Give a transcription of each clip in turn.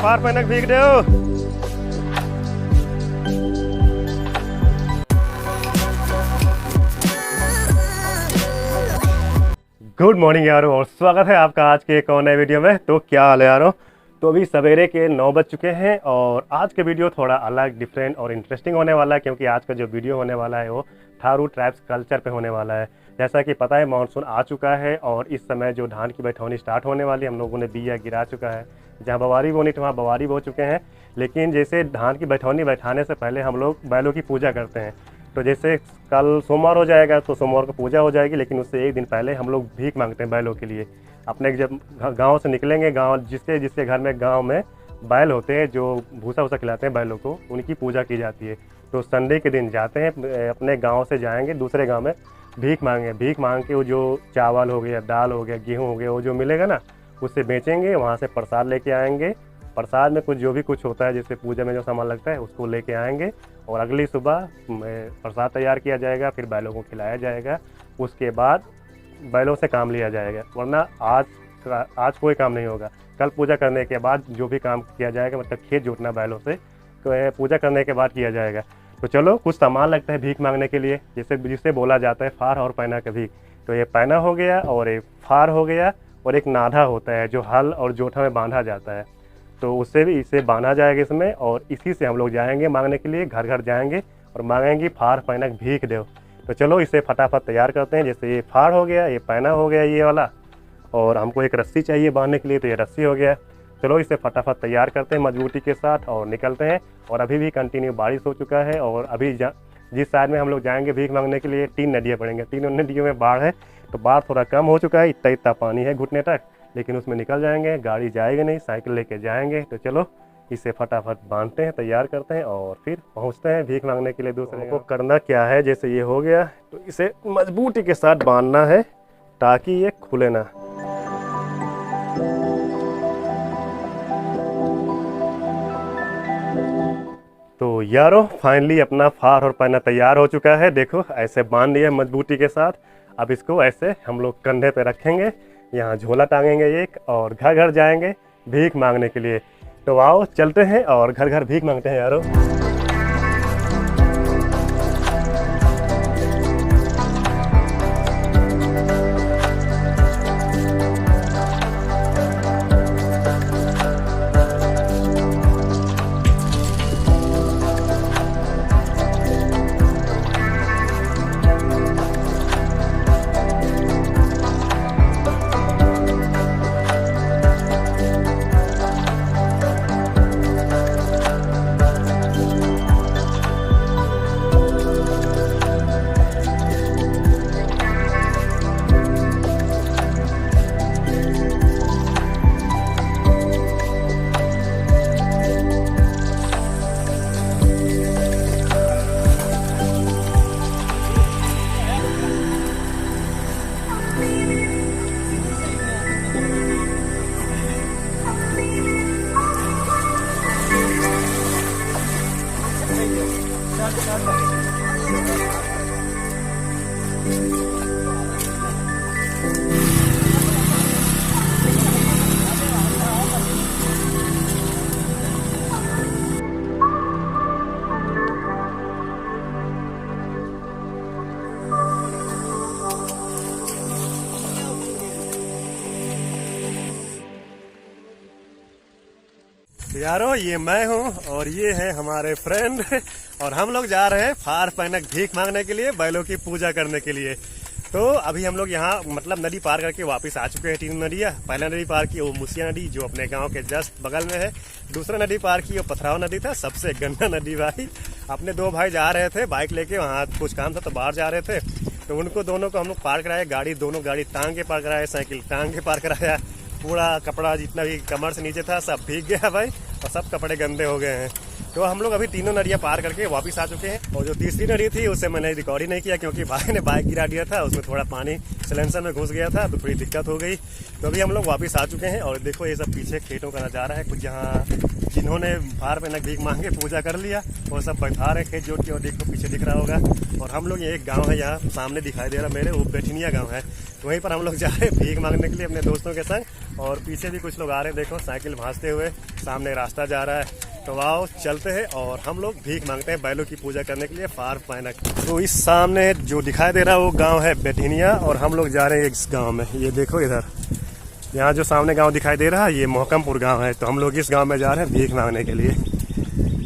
फार पैनक भीग दो। Good morning यारो, और स्वागत है आपका आज के एक और नए वीडियो में। तो क्या हाल है यारो? तो अभी सवेरे के 9 बज चुके हैं और आज के वीडियो थोड़ा अलग, डिफरेंट और इंटरेस्टिंग होने वाला है, क्योंकि आज का जो वीडियो होने वाला है वो थारू ट्राइब्स कल्चर पे होने वाला है। जैसा कि पता है, मानसून आ चुका है और इस समय जो धान की बैठौनी स्टार्ट होने वाली है, हम लोगों ने बिया गिरा चुका है। जहाँ बवारी बोनी तो वहाँ बवारी बो चुके हैं, लेकिन जैसे धान की बैठौनी बैठाने से पहले हम लोग बैलों की पूजा करते हैं। तो जैसे कल सोमवार हो जाएगा तो सोमवार को पूजा हो जाएगी, लेकिन उससे एक दिन पहले हम लोग भीख मांगते हैं बैलों के लिए। अपने जब गांव से निकलेंगे, गांव जिसके घर में गांव में बैल होते हैं, जो भूसा वूसा खिलाते हैं बैलों को, उनकी पूजा की जाती है। तो संडे के दिन जाते हैं, अपने गांव से जाएंगे दूसरे गांव में भीख मांगे। भीख मांग के वो जो चावल हो गया, दाल हो गया, गेहूँ हो गया, वो जो मिलेगा ना, उससे बेचेंगे। वहाँ से प्रसाद लेके आएंगे। प्रसाद में कुछ जो भी कुछ होता है, जैसे पूजा में जो सामान लगता है, उसको लेके आएंगे और अगली सुबह प्रसाद तैयार किया जाएगा, फिर बैलों को खिलाया जाएगा। उसके बाद बैलों से काम लिया जाएगा, वरना आज कोई काम नहीं होगा। कल पूजा करने के बाद जो भी काम किया जाएगा, मतलब खेत जोतना बैलों से, तो पूजा करने के बाद किया जाएगा। तो चलो, कुछ सामान लगता है भीख मांगने के लिए, जिसे बोला जाता है फार और पैना का भीख। तो ये पैना हो गया और एक फार हो गया, और एक नाधा होता है जो हल और जोठा में बांधा जाता है। तो उससे भी इसे बांधा जाएगा इसमें, और इसी से हम लोग जाएंगे मांगने के लिए। घर घर जाएंगे और मांगेंगे फार पैनक भीख दो। तो चलो, इसे फटाफट तैयार करते हैं। जैसे ये फार हो गया, ये पैना हो गया ये वाला, और हमको एक रस्सी चाहिए बांधने के लिए, तो ये रस्सी हो गया। चलो, इसे फटाफट तैयार करते हैं मजबूती के साथ और निकलते हैं। और अभी भी कंटिन्यू बारिश हो चुका है, और अभी जिस साइड में हम लोग जाएंगे भीख मांगने के लिए, 3 नदियाँ पड़ेंगे। 3 नदियों में बाढ़ है, तो बाढ़ थोड़ा कम हो चुका है, इतना पानी है घुटने तक, लेकिन उसमें निकल जाएंगे। गाड़ी जाएगी नहीं, साइकिल लेके जाएंगे। तो चलो, इसे फटाफट बांधते हैं, तैयार करते हैं और फिर पहुंचते हैं भीख मांगने के लिए। दूसरे को करना क्या है, जैसे ये हो गया तो इसे मजबूती के साथ बांधना है ताकि ये खुले ना। तो यारो, फाइनली अपना फार और पैना तैयार हो चुका है। देखो, ऐसे बांध दिया मजबूती के साथ। अब इसको ऐसे हम लोग कंधे पे रखेंगे, यहाँ झोला टांगेंगे एक, और घर घर जाएंगे भीख मांगने के लिए। तो आओ चलते हैं और घर घर भीख मांगते हैं यारो। यारो, ये मैं हूँ और ये है हमारे फ्रेंड, और हम लोग जा रहे हैं फार पैनक भीख मांगने के लिए, बैलों की पूजा करने के लिए। तो अभी हम लोग यहाँ मतलब नदी पार करके वापस आ चुके हैं। 3 नदियाँ। पहला नदी पार की वो मुसिया नदी, जो अपने गांव के जस्ट बगल में है। दूसरा नदी पार की वो पथराव नदी था, सबसे गंदा नदी भाई। अपने 2 भाई जा रहे थे बाइक लेके, वहाँ कुछ काम था तो बाहर जा रहे थे, तो उनको दोनों को हम लोग पार कराए। दोनों गाड़ी टांग के पार कराए, साइकिल टांग के पार कराया। पूरा कपड़ा जितना भी कमर से नीचे था सब भीग गया भाई, और सब कपड़े गंदे हो गए हैं। तो हम लोग अभी 3 नदियाँ पार करके वापस आ चुके हैं। और जो तीसरी नदी थी उससे मैंने रिकॉर्ड ही नहीं किया, क्योंकि भाई ने बाइक गिरा दिया था, उसमें थोड़ा पानी सिलेंसर में घुस गया था, तो थोड़ी दिक्कत हो गई। तो अभी हम लोग वापस आ चुके हैं। और देखो, ये सब पीछे खेतों का नज़ारा है। कुछ यहाँ जिन्होंने फार पैनक भीख मांग के पूजा कर लिया, वो सब बैठा रहे खेत जोत के, और देखो पीछे दिख रहा होगा। और हम लोग ये एक गाँव है यहाँ सामने दिखाई दे रहा मेरे, वो बेठिनिया गाँव है। तो वहीं पर हम लोग जा रहे हैं भीख मांगने के लिए अपने दोस्तों के संग। और पीछे भी कुछ लोग आ रहे हैं, देखो साइकिल भांजते हुए, सामने रास्ता जा रहा है। तो आओ चलते हैं और हम लोग भीख मांगते हैं बैलों की पूजा करने के लिए फार पैनक। तो इस सामने जो दिखाई दे रहा है वो गांव है बेठिनिया, और हम लोग जा रहे हैं इस गांव में। ये देखो इधर, यहाँ जो सामने गांव दिखाई दे रहा है ये मोहकमपुर गांव है। तो हम लोग इस गांव में जा रहे हैं भीख मांगने के लिए।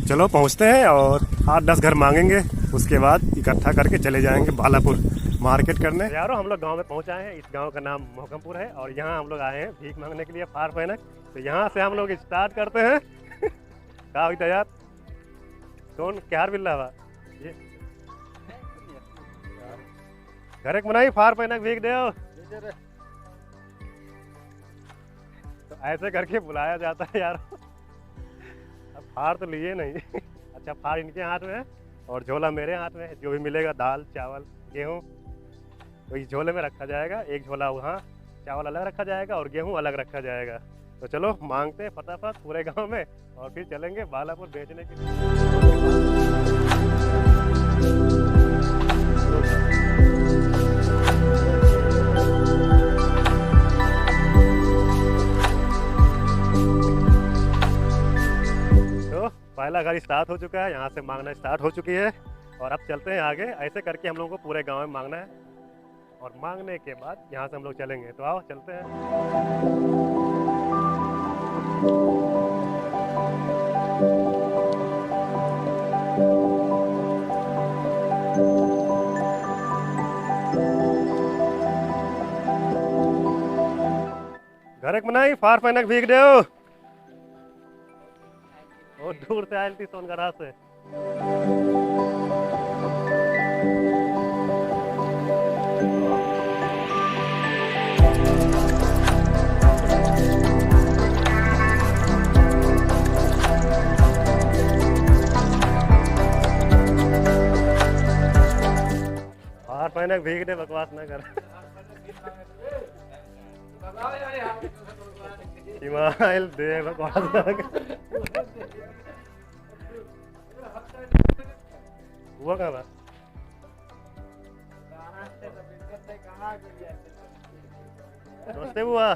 चलो पहुँचते हैं और 8-10 घर मांगेंगे, उसके बाद इकट्ठा करके चले जाएंगे बालापुर मार्केट करने। यारो हम लोग गांव में पहुंच आए हैं। इस गांव का नाम मोहकमपुर है और यहाँ हम लोग आए हैं भीख मांगने के लिए फार पैनक। तो यहाँ से हम लोग स्टार्ट करते हैं। क्या हुई यार, कौन क्या मिल रहा ये घर एक बनाई फार पैनक भीख दे। तो ऐसे करके बुलाया जाता है यार। अब फार तो लिए नहीं। अच्छा फार इनके हाथ में है और झोला मेरे हाथ में है। जो भी मिलेगा दाल चावल गेहूँ तो इस झोले में रखा जाएगा। एक झोला वहाँ चावल अलग रखा जाएगा और गेहूँ अलग रखा जाएगा। तो चलो मांगते हैं फटाफट पूरे गांव में और फिर चलेंगे बालापुर बेचने के लिए। तो पहला गाड़ी स्टार्ट हो चुका है, यहाँ से मांगना स्टार्ट हो चुकी है और अब चलते हैं आगे। ऐसे करके हम लोगों को पूरे गांव में मांगना है और मांगने के बाद यहाँ से हम लोग चलेंगे। तो आओ चलते हैं। घर एक बनाई फार पैनक भीख दे। और दूर से आयल थी सोनगढ़ा से। फार पैनक भीख दे, बकवास ना कर। हिमायल दे, बकवास ना कर। हुआ कहाँ बा? नमस्ते हुआ।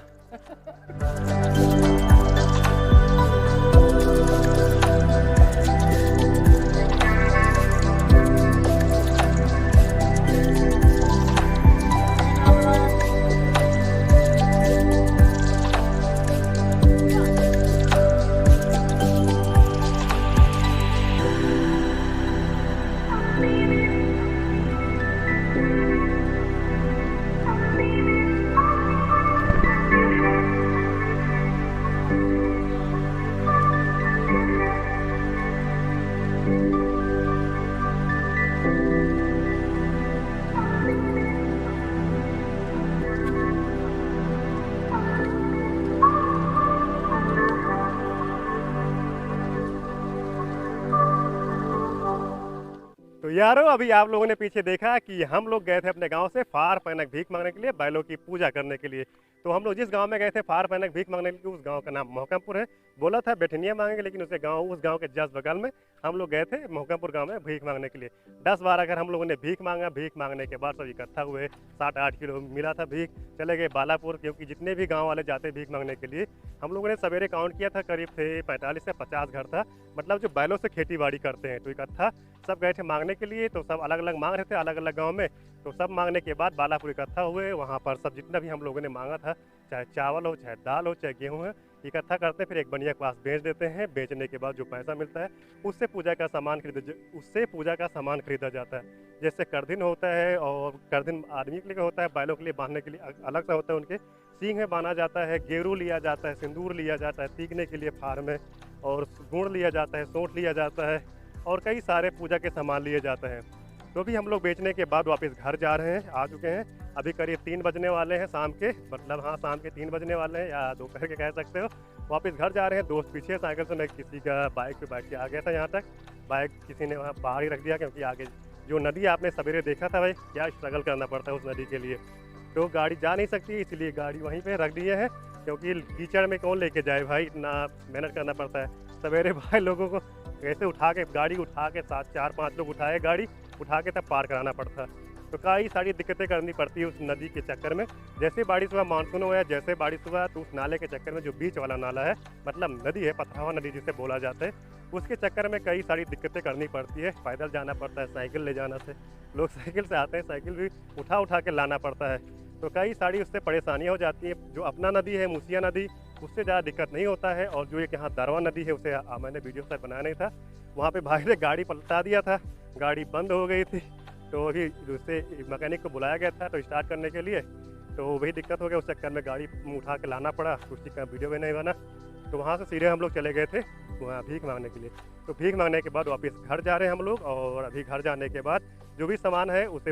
तो यारो अभी आप लोगों ने पीछे देखा कि हम लोग गए थे अपने गांव से फार पैनक भीख मांगने के लिए, बैलों की पूजा करने के लिए। तो हम लोग जिस गांव में गए थे फार पैनक भीख मांगने के लिए, उस गांव का नाम मोहकमपुर है। बोला था बेठिनिया मांगेंगे, लेकिन उस गांव के जस्ट बगल में हम लोग गए थे मोहकमपुर गांव में भीख मांगने के लिए। 10-12 घर हम लोगों ने भीख मांगा। भीख मांगने के बाद सब इकट्ठा हुए, 7-8 किलो मिला था भीख। चले गए बालापुर, क्योंकि जितने भी गाँव वाले जाते भीख मांगने के लिए, हम लोगों ने सवेरे काउंट किया था, करीब थे 45 से 50 घर था, मतलब जो बैलों से खेती बाड़ी करते हैं। तो इकट्ठा सब गए थे मांगने के लिए। तो सब अलग अलग मांग रहे थे, अलग अलग गांव में। तो सब मांगने के बाद बालापुर इकट्ठा हुए। वहाँ पर सब जितना भी हम लोगों ने मांगा था, चाहे चावल हो, चाहे दाल हो, चाहे गेहूँ है, इकट्ठा करते फिर एक बनिया के पास बेच देते हैं। बेचने के बाद जो पैसा मिलता है उससे पूजा का सामान खरीदा जाता है। जैसे करधिन होता है, और करधिन आदमी के लिए होता है, बैलों के लिए बांधने के लिए अलग सा होता है, उनके सींग में बांधा जाता है। गेरू लिया जाता है, सिंदूर लिया जाता है तीखने के लिए फार में, और गुड़ लिया जाता है, सोंठ लिया जाता है, और कई सारे पूजा के सामान लिए जाते हैं। तो भी हम लोग बेचने के बाद वापस घर जा रहे हैं, आ चुके हैं। अभी करीब 3 बजने वाले हैं शाम के, मतलब हाँ शाम के 3 बजने वाले हैं, या दोपहर के कह सकते हो। वापस घर जा रहे हैं। दोस्त पीछे साइकिल से, मैं किसी का बाइक पे बैठ के आ गया था यहाँ तक। बाइक किसी ने वहाँ बाहर ही रख दिया, क्योंकि आगे जो नदी आपने सवेरे देखा था भाई, क्या स्ट्रगल करना पड़ता है उस नदी के लिए। तो गाड़ी जा नहीं सकती, इसलिए गाड़ी वहीं पर रख दिए हैं, क्योंकि कीचड़ में कौन लेके जाए भाई, इतना मेहनत करना पड़ता है। सवेरे भाई लोगों को कैसे उठा के, गाड़ी उठा के 4-5 लोग उठाए, गाड़ी उठा के तब पार कराना पड़ता। तो कई सारी दिक्कतें करनी पड़ती है उस नदी के चक्कर में। जैसे बारिश हुआ, मानसून हुआ, जैसे बारिश हुआ तो उस नाले के चक्कर में, जो बीच वाला नाला है मतलब नदी है, पथरावा नदी जिसे बोला जाता है, उसके चक्कर में कई सारी दिक्कतें करनी पड़ती है। पैदल जाना पड़ता है, साइकिल ले जाना से, लोग साइकिल से आते हैं, साइकिल भी उठा उठा के लाना पड़ता है। तो कई सारी उससे परेशानियाँ हो जाती हैं। जो अपना नदी है मूसिया नदी, उससे ज़्यादा दिक्कत नहीं होता है। और जो एक यहाँ दरवा नदी है, उसे मैंने वीडियो शायद बनाया नहीं था, वहाँ पे भाई ने गाड़ी पलटा दिया था, गाड़ी बंद हो गई थी। तो अभी दूसरे मैकेनिक को बुलाया गया था तो स्टार्ट करने के लिए, तो वही दिक्कत हो गया, उस चक्कर में गाड़ी उठा के लाना पड़ा, कुछ का वीडियो भी नहीं बना। तो वहाँ से सीधे हम लोग चले गए थे वहाँ भीख मांगने के लिए। तो भीख मांगने के बाद वापस घर जा रहे हैं हम लोग। और अभी घर जाने के बाद जो भी सामान है उसे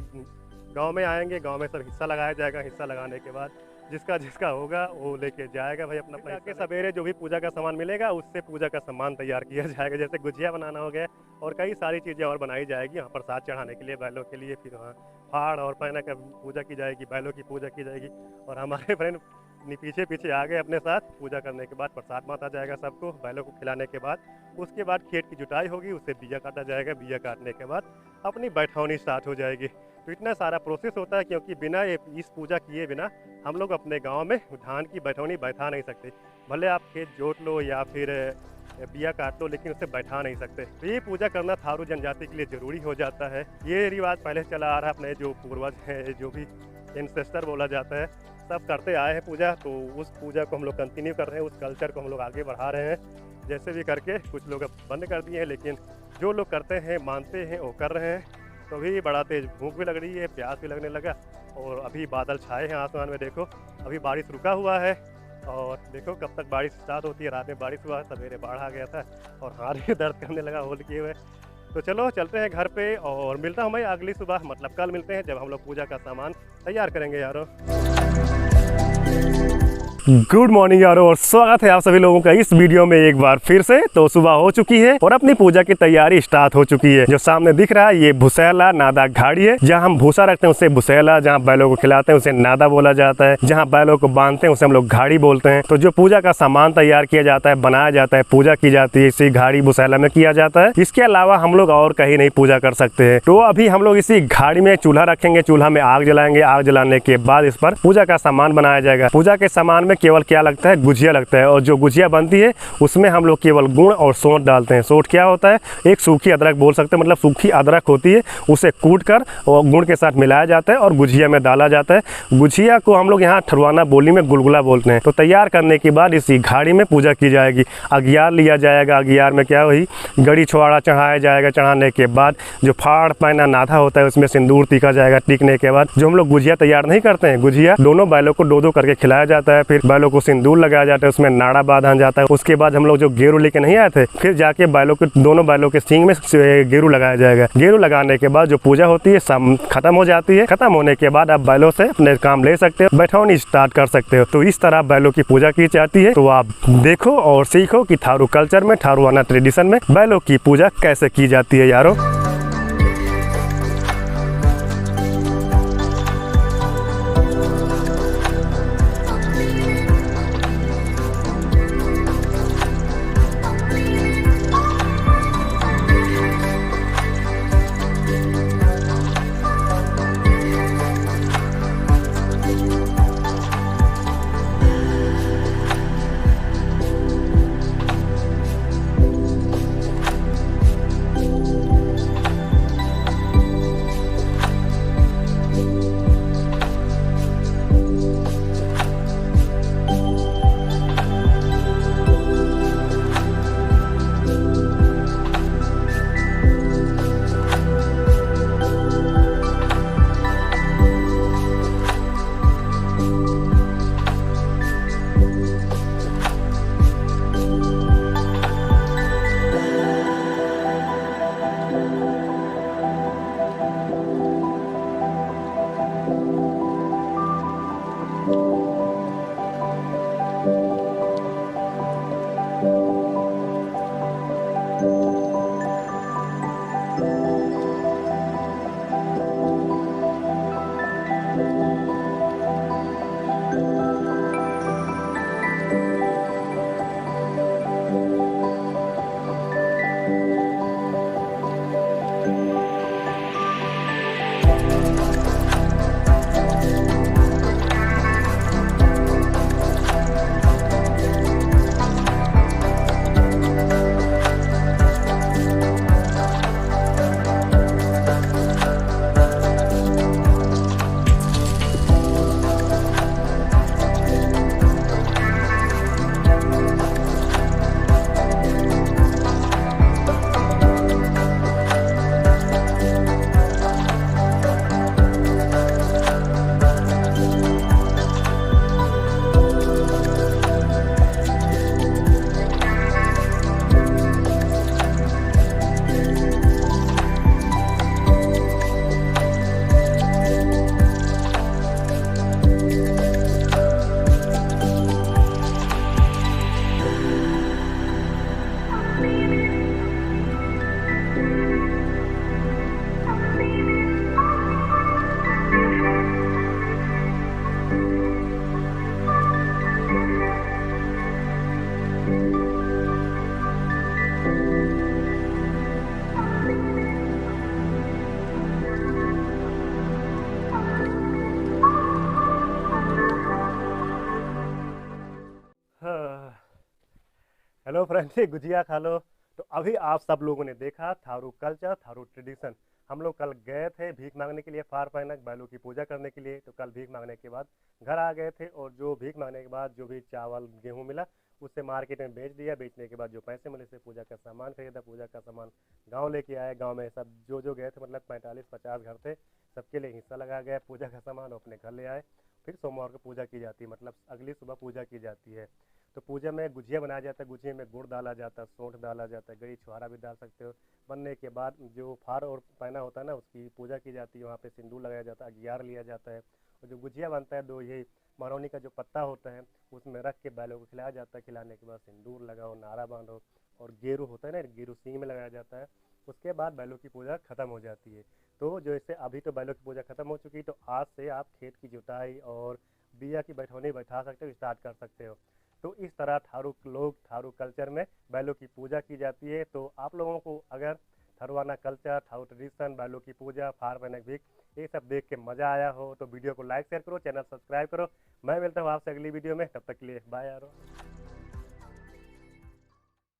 गांव में आएंगे, गांव में सब हिस्सा लगाया जाएगा। हिस्सा लगाने के बाद जिसका जिसका होगा वो लेके जाएगा भाई अपना अपना के। सवेरे जो भी पूजा का सामान मिलेगा उससे पूजा का सामान तैयार किया जाएगा, जैसे गुजिया बनाना हो गया और कई सारी चीज़ें और बनाई जाएगी वहाँ प्रसाद चढ़ाने के लिए बैलों के लिए। फिर वहाँ फाड़ और पैना का पूजा की जाएगी, बैलों की पूजा की जाएगी। और हमारे फ्रेंड पीछे पीछे आ गए अपने साथ। पूजा करने के बाद प्रसाद बांटा जाएगा सबको, बैलों को खिलाने के बाद उसके बाद खेत की जुताई होगी, उससे बिया काटा जाएगा। बिया काटने के बाद अपनी बैठौनी स्टार्ट हो जाएगी। तो इतना सारा प्रोसेस होता है, क्योंकि बिना इस पूजा किए बिना हम लोग अपने गांव में धान की बैठौनी बैठा नहीं सकते। भले आप खेत जोत लो या फिर बिया काट लो, लेकिन उससे बैठा नहीं सकते। तो ये पूजा करना थारू जनजाति के लिए ज़रूरी हो जाता है। ये रिवाज पहले चला आ रहा है, अपने जो पूर्वज हैं, जो भी एंसेस्टर बोला जाता है, सब करते आए हैं पूजा। तो उस पूजा को हम लोग कंटिन्यू कर रहे हैं, उस कल्चर को हम लोग आगे बढ़ा रहे हैं जैसे भी करके। कुछ लोग अब बंद कर दिए हैं, लेकिन जो लोग करते हैं, मानते हैं, वो कर रहे हैं। तो अभी बड़ा तेज़ भूख भी लग रही है, प्यास भी लगने लगा। और अभी बादल छाए हैं आसमान में, देखो अभी बारिश रुका हुआ है। और देखो कब तक बारिश स्टार्ट होती है। रात में बारिश हुआ, सवेरे बाढ़ आ गया था और हाथ भी दर्द करने लगा होल किए हुए। तो चलो चलते हैं घर पे और मिलता हूँ मैं अगली सुबह, मतलब कल मिलते हैं जब हम लोग पूजा का सामान तैयार करेंगे यारों। गुड मॉर्निंग यारों, और स्वागत है आप सभी लोगों का इस वीडियो में एक बार फिर से। तो सुबह हो चुकी है और अपनी पूजा की तैयारी स्टार्ट हो चुकी है। जो सामने दिख रहा है ये भुसैला नादा घाड़ी है। जहां हम भूसा रखते हैं उसे भुसैला, जहां बैलों को खिलाते हैं उसे नादा बोला जाता है, जहां बैलों को बांधते हैं उसे हम लोग घाड़ी बोलते हैं। तो जो पूजा का सामान तैयार किया जाता है, बनाया जाता है, पूजा की जाती है, इसी घाड़ी भुसैला में किया जाता है। इसके अलावा हम लोग और कहीं नहीं पूजा कर सकते हैं। तो अभी हम लोग इसी घाड़ी में चूल्हा रखेंगे, चूल्हा में आग जलाएंगे। आग जलाने के बाद इस पर पूजा का सामान बनाया जाएगा। पूजा के सामान में केवल क्या लगता है, गुजिया लगता है। और जो गुजिया बनती है उसमें हम लोग केवल गुड़ और सौंठ डालते हैं। सौंठ क्या होता है, एक सूखी अदरक बोल सकते हैं, मतलब सूखी अदरक होती है, उसे कूट कर और गुड़ के साथ मिलाया जाता है और गुजिया में डाला जाता है। गुजिया को हम लोग यहाँ ठरवाना बोली में गुलगुला बोलते हैं। तो तैयार करने के बाद इसी घाड़ी में पूजा की जाएगी। अगियार लिया जाएगा, अगियार में क्या वही गड़ी छुआड़ा चढ़ाया जाएगा। चढ़ाने के बाद जो फाड़ पैना नाथा होता है उसमें सिंदूर टीका जाएगा। टीकने के बाद जो हम लोग गुजिया तैयार नहीं करते हैं, गुजिया दोनों बैलों को दो दो करके खिलाया जाता है। फिर बैलों को सिंदूर लगाया जाता है, उसमें नाड़ा बांधा जाता है। उसके बाद हम लोग जो गेरू लेके नहीं आए थे, फिर जाके बैलों के दोनों बैलों के सींग में गेरू लगाया जाएगा। गेरू लगाने के बाद जो पूजा होती है खत्म हो जाती है। खत्म होने के बाद आप बैलों से अपने काम ले सकते हो, बैठौनी स्टार्ट कर सकते हो। तो इस तरह बैलों की पूजा की जाती है। तो आप देखो और सीखो कि थारू कल्चर में, थारूवाना ट्रेडिशन में बैलों की पूजा कैसे की जाती है यारों। चलो फ्रेंड्स, ये गुजिया खा लो। तो अभी आप सब लोगों ने देखा थारू कल्चर, थारू ट्रेडिशन। हम लोग कल गए थे भीख मांगने के लिए, फार पैनक बैलों की पूजा करने के लिए। तो कल भीख मांगने के बाद घर आ गए थे, और जो भीख मांगने के बाद जो भी चावल गेहूं मिला उससे मार्केट में बेच दिया। बेचने के बाद जो पैसे मिले से पूजा का सामान खरीदा। पूजा का सामान गांव लेके आए। गांव में सब जो गए थे, मतलब 45-50 घर थे, सबके लिए हिस्सा लगाया गया। पूजा का सामान अपने घर ले आए। फिर सोमवार को पूजा की जाती है, मतलब अगली सुबह पूजा की जाती है। तो पूजा में गुजिया बनाया जाता है। गुजिया में गुड़ डाला जाता है, सौंठ डाला जाता है, गरी छुहारा भी डाल सकते हो। बनने के बाद जो फार और पैना होता है ना, उसकी पूजा की जाती है। वहाँ पे सिंदूर लगाया जाता है, अगियार लिया जाता है। और जो गुजिया बनता है, दो ये मरौनी का जो पत्ता होता है उसमें रख के बैलों को खिलाया जाता है। खिलाने के बाद सिंदूर लगाओ, नारा बांधो, और गेरू होता है ना, गेरू सींग में लगाया जाता है। उसके बाद बैलों की पूजा खत्म हो जाती है। तो जैसे अभी तो बैलों की पूजा खत्म हो चुकी, तो आज से आप खेत की जुताई और बिया की बैठौनी बैठा सकते हो, स्टार्ट कर सकते हो। तो इस तरह थारू कल्चर में बैलों की पूजा की जाती है। तो आप लोगों को अगर थारूवाना कल्चर, थारू ट्रेडिशन, बैलों की पूजा, फार पैनक भीख, ये सब देख के मज़ा आया हो तो वीडियो को लाइक शेयर करो, चैनल सब्सक्राइब करो। मैं मिलता हूँ आपसे अगली वीडियो में, तब तक के लिए बाय यारो।